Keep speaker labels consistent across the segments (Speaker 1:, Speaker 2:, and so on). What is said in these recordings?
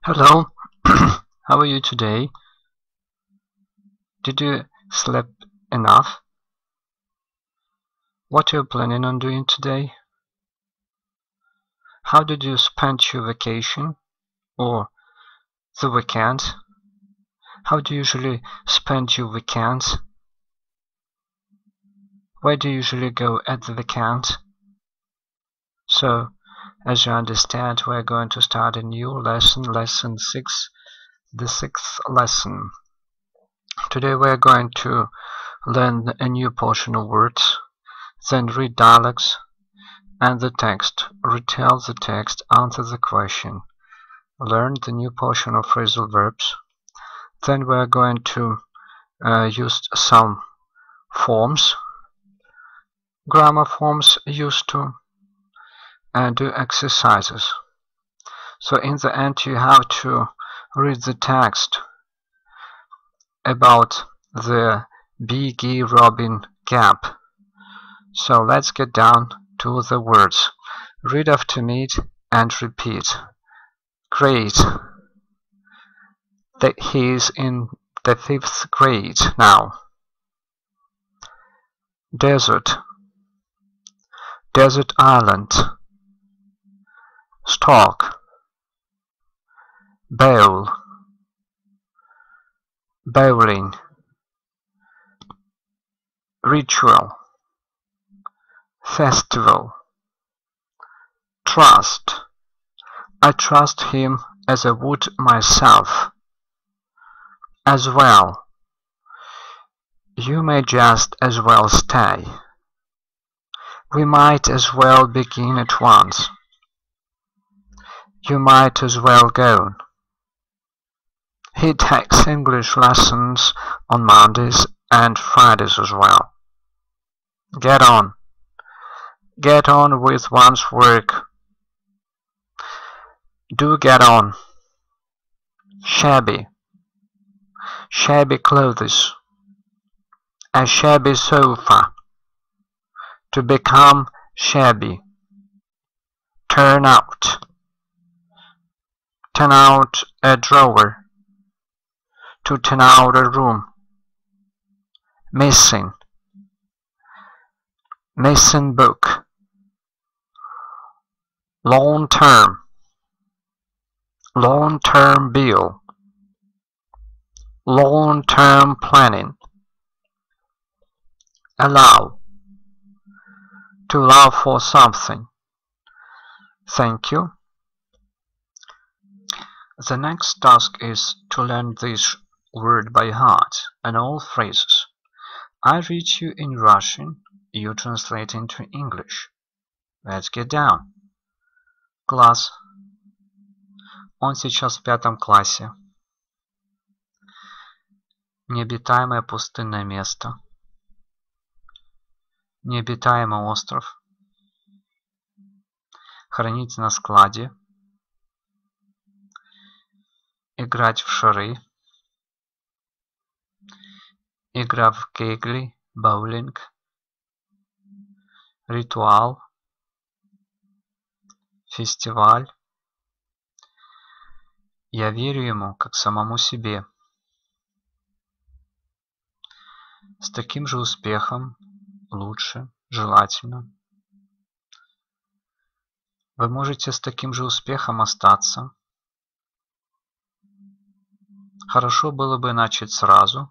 Speaker 1: Hello, how are you today? Did you sleep enough? What are you planning on doing today? How did you spend your vacation or the weekend? How do you usually spend your weekends? Where do you usually go at the weekend? So, as you understand, we're going to start a new lesson, lesson 6, the 6th lesson. Today we're going to learn a new portion of words, then read dialogues and the text, retell the text, answer the question, learn the new portion of phrasal verbs. Then we're going to use some forms, grammar forms used to do exercises. So in the end you have to read the text about the Biggie Robin gap. So let's get down to the words. Read after me and repeat. Great. He is in the 5th grade now. Desert. Desert island. Stalk. Bowl. Bowling. Ritual. Festival. Trust. I trust him as I would myself. As well. You may just as well stay. We might as well begin at once. You might as well go. He takes English lessons on Mondays and Fridays as well. Get on. Get on with one's work. Do get on. Shabby. Shabby clothes. A shabby sofa. To become shabby. Turn out. Turn out a drawer. To turn out a room. Missing. Missing book. Long term. Long term bill. Long term planning. Allow. To allow for something. Thank you. The next task is to learn this word by heart and all phrases. I read you in Russian, you translate into English. Let's get down. Класс. Он сейчас в 5 классе. Необитаемое пустынное место. Необитаемый остров. Хранить на складе. Играть в шары. Игра в кегли, боулинг. Ритуал. Фестиваль. Я верю ему, как самому себе. С таким же успехом, лучше, желательно. Вы можете с таким же успехом остаться. Хорошо было бы начать сразу.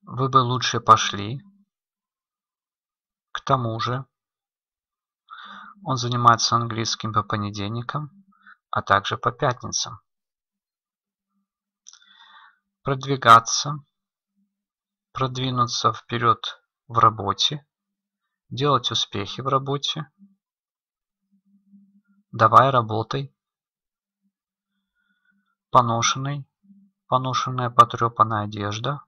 Speaker 1: Вы бы лучше пошли. К тому же. Он занимается английским по понедельникам, а также по пятницам. Продвигаться. Продвинуться вперед в работе. Делать успехи в работе. Давай работай. Поношенный. Поношенная потрепанная одежда.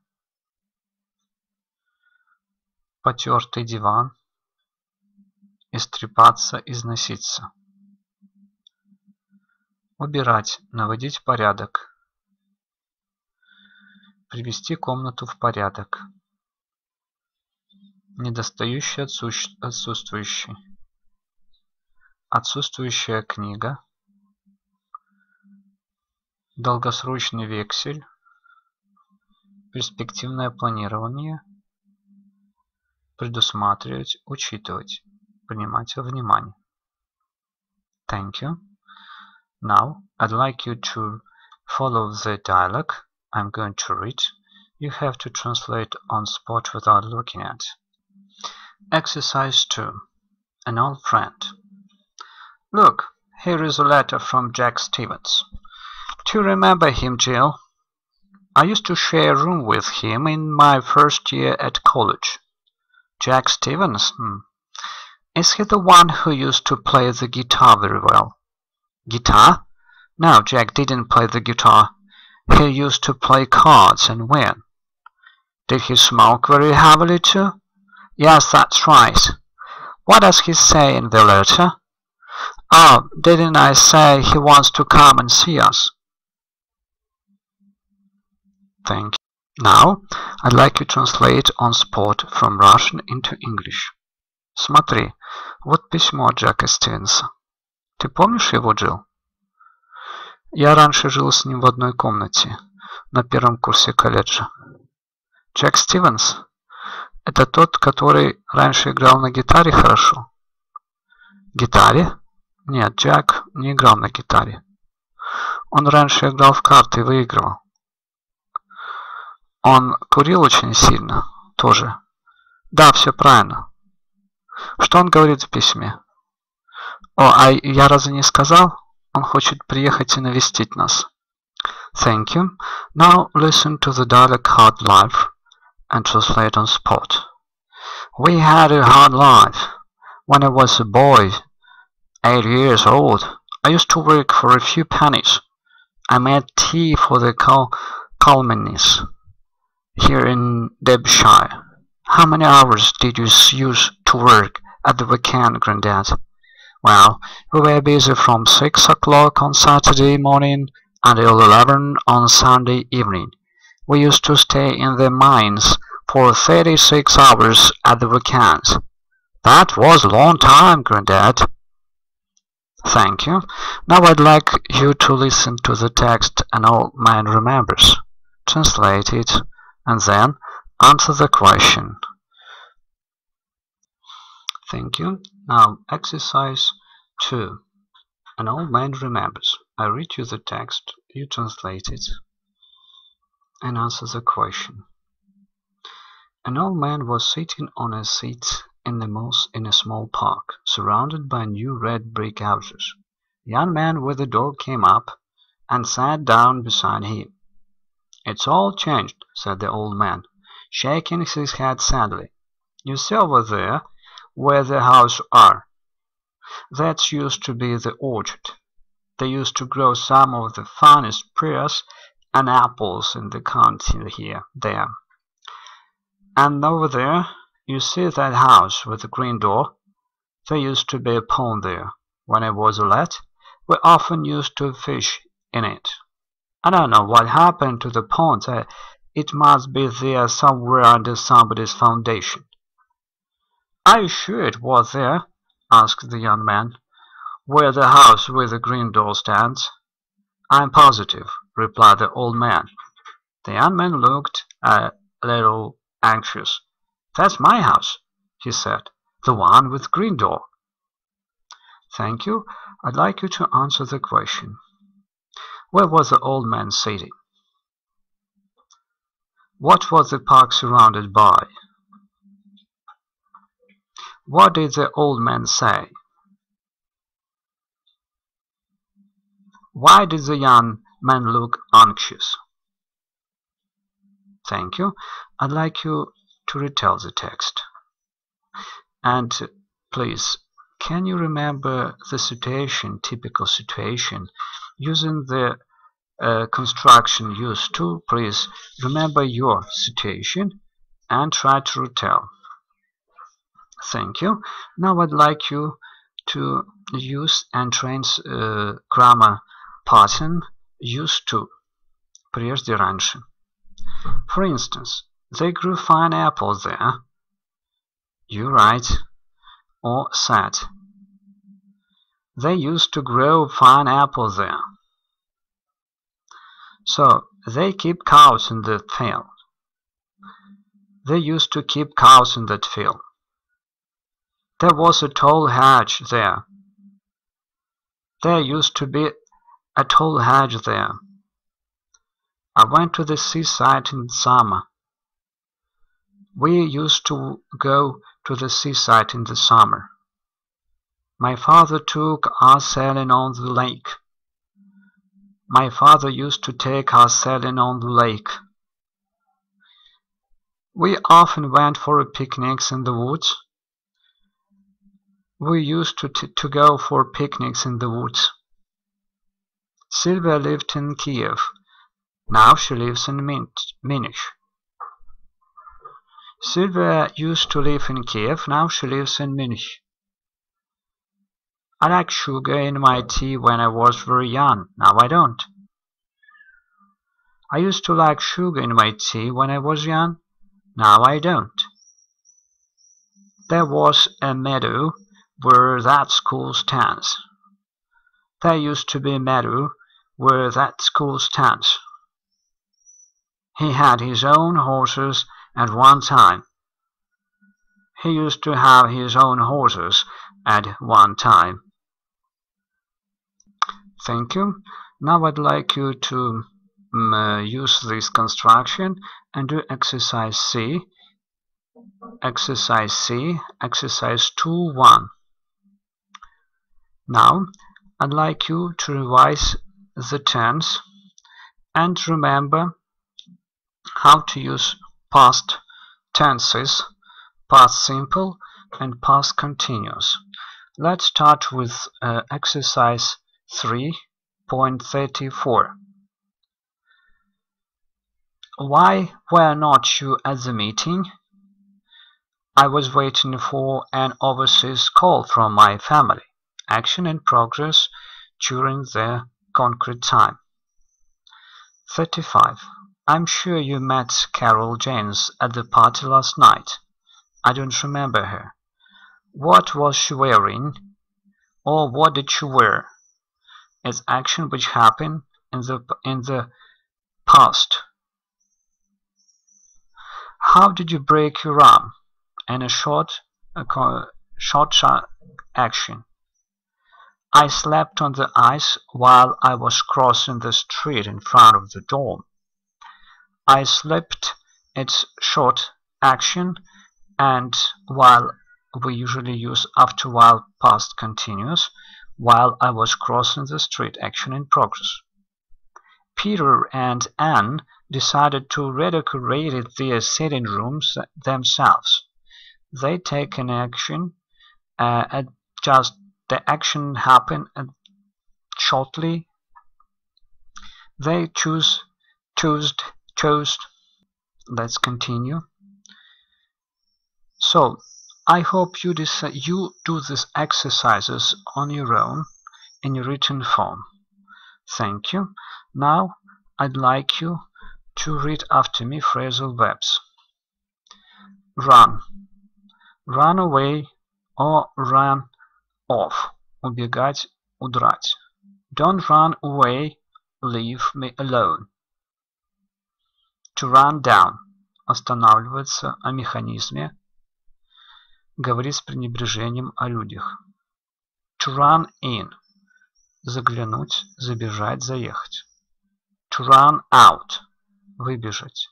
Speaker 1: Потертый диван. Истрепаться, износиться. Убирать, наводить порядок. Привести комнату в порядок. Недостающий, отсутствующий. Отсутствующая книга. долгосрочный вексель, перспективное планирование, предусматривать, учитывать, принимать во внимание. Thank you. Now, I'd like you to follow the dialogue I'm going to read. You have to translate on spot without looking at. Exercise 2. An old friend. Look, here is a letter from Jack Stevens. Do you remember him, Jill? I used to share a room with him in my first year at college. Jack Stevens? Is he the one who used to play the guitar very well? Guitar? No, Jack didn't play the guitar. He used to play cards and win. Did he smoke very heavily too? Yes, that's right. What does he say in the letter? Oh, didn't I say he wants to come and see us? Thank you. Now, I'd like you to translate on spot from Russian into English. Смотри, вот письмо от Джека Стивенса. Ты помнишь его, Джилл? Я раньше жил с ним в одной комнате, на первом курсе колледжа. Джек Стивенс? Это тот, который раньше играл на гитаре хорошо? Гитаре? Нет, Джек не играл на гитаре. Он раньше играл в карты и выигрывал. Он курил очень сильно, тоже. Да, все правильно. Что он говорит в письме? О, а я разве не сказал? Он хочет приехать и навестить нас. Thank you. Now listen to the dialogue hard life and translate on spot. We had a hard life. When I was a boy, 8 years old, I used to work for a few pennies. I made tea for the colonies here in Derbyshire. How many hours did you use to work at the weekend, Grandad? Well, we were busy from 6 o'clock on Saturday morning until 11 on Sunday evening. We used to stay in the mines for 36 hours at the weekends. That was a long time, Grandad. Thank you. Now I'd like you to listen to the text an old man remembers. Translate it, and then answer the question. Thank you. Now, exercise 2. An old man remembers. I read you the text, you translate it, and answer the question. An old man was sitting on a seat in a small park, surrounded by new red brick houses. A young man with a dog came up and sat down beside him. It's all changed, said the old man, shaking his head sadly. You see over there, where the houses are. That used to be the orchard. They used to grow some of the finest pears and apples in the country there. And over there, you see that house with the green door? There used to be a pond there. When I was a lad, we often used to fish in it. I don't know what happened to the pond. It must be there somewhere under somebody's foundation. Are you sure it was there? Asked the young man. Where the house with the green door stands? I'm positive, replied the old man. The young man looked a little anxious. That's my house, he said, the one with green door. Thank you. I'd like you to answer the question. Where was the old man sitting? What was the park surrounded by? What did the old man say? Why did the young man look anxious? Thank you. I'd like you to retell the text. And please, can you remember the situation, typical situation, using the construction used to? Please remember your situation and try to retell. Thank you. Now I'd like you to use and train grammar pattern used to. Прежде, раньше. For instance, they grew fine apples there. You write or said. They used to grow fine apples there. So, they keep cows in that field. They used to keep cows in that field. There was a tall hedge there. There used to be a tall hedge there. I went to the seaside in summer. We used to go to the seaside in the summer. My father took us sailing on the lake. My father used to take us sailing on the lake. We often went for picnics in the woods. We used to go for picnics in the woods. Sylvia lived in Kiev. Now she lives in Munich. Sylvia used to live in Kiev. Now she lives in Munich. I liked sugar in my tea when I was very young. Now I don't. I used to like sugar in my tea when I was young. Now I don't. There was a meadow where that school stands. There used to be a meadow where that school stands. He had his own horses at one time. He used to have his own horses at one time. Thank you. Now I'd like you to use this construction and do exercise C. Exercise C, exercise 2.1. Now I'd like you to revise the tense and remember how to use past tenses, past simple and past continuous. Let's start with exercise 3.34. Why were not you at the meeting? I was waiting for an overseas call from my family. Action in progress during the concrete time. 35. I'm sure you met Carol Janes at the party last night. I don't remember her. What was she wearing? Or what did she wear? It's action which happened in the past. How did you break your arm? In a short action. I slept on the ice while I was crossing the street in front of the dorm. I slipped. It's short action, and while we usually use after while past continuous, while I was crossing the street, action in progress. Peter and Anne decided to redecorate their sitting rooms themselves. They take an action, just the action happened shortly. They chose. Let's continue. So I hope you do these exercises on your own in your written form. Thank you. Now I'd like you to read after me phrasal verbs. Run. Run away or run off. Убегать, удрать. Don't run away. Leave me alone. To run down. Останавливаться о механизме. Говорить с пренебрежением о людях. To run in. Заглянуть, забежать, заехать. To run out. Выбежать.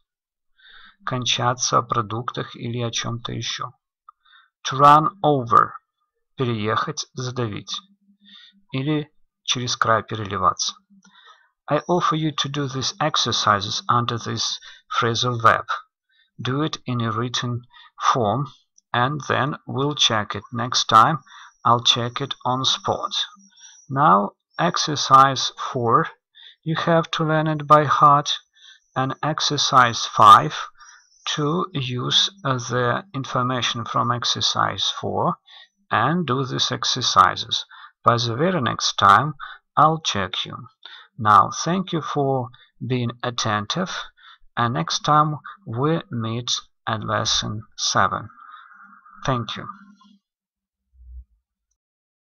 Speaker 1: Кончаться о продуктах или о чем-то еще. To run over. Переехать, задавить. Или через край переливаться. I offer you to do these exercises under this phrasal verb. Do it in a written form, and then we'll check it. Next time, I'll check it on spot. Now, exercise 4. You have to learn it by heart. And exercise 5. To use the information from exercise 4 and do these exercises. By the very next time, I'll check you. Now, thank you for being attentive, and next time we meet at lesson 7. Thank you.